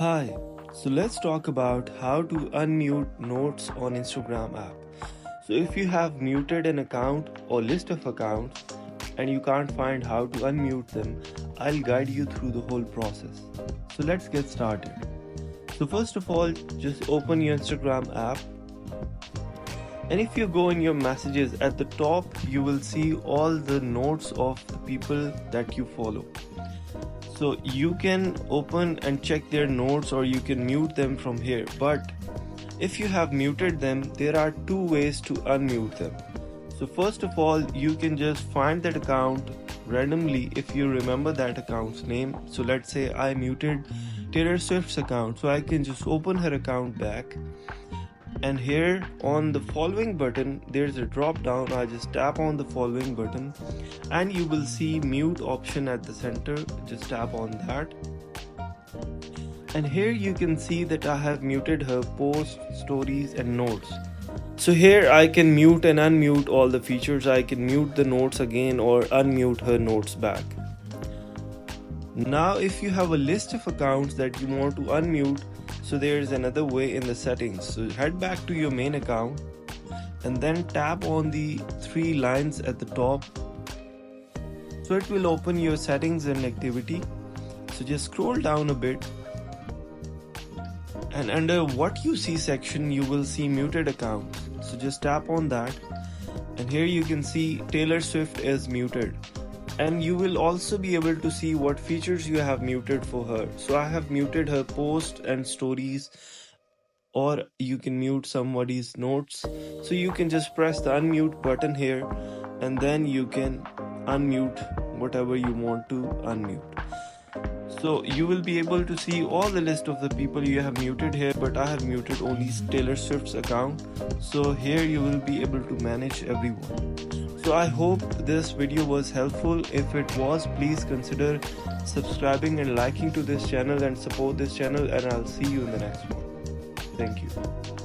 Hi, so let's talk about how to unmute notes on Instagram app. So if you have muted an account or list of accounts and you can't find how to unmute them, I'll guide you through the whole process. So let's get started. So first of all, just open your Instagram app. And if you go in your messages at the top, you will see all the notes of the people that you follow. So you can open and check their notes or you can mute them from here. But if you have muted them, there are two ways to unmute them. So first of all, you can just find that account randomly if you remember that account's name. So let's say I muted Taylor Swift's account. So I can just open her account back. And here on the following button, there's a drop down. I just tap on the following button and you will see mute option at the center. Just tap on that. And here you can see that I have muted her posts, stories and notes. So here I can mute and unmute all the features. I can mute the notes again or unmute her notes back. Now if you have a list of accounts that you want to unmute, so there's another way in the settings. So head back to your main account and then tap on the three lines at the top. So it will open your settings and activity. So just scroll down a bit. And under what you see section, you will see muted accounts. So just tap on that. And here you can see Taylor Swift is muted. And you will also be able to see what features you have muted for her. So I have muted her posts and stories, or you can mute somebody's notes. So you can just press the unmute button here and then you can unmute whatever you want to unmute. So you will be able to see all the list of the people you have muted here, but I have muted only Taylor Swift's account. So here you will be able to manage everyone. So I hope this video was helpful. If it was, please consider subscribing and liking to this channel and support this channel, and I'll see you in the next one. Thank you.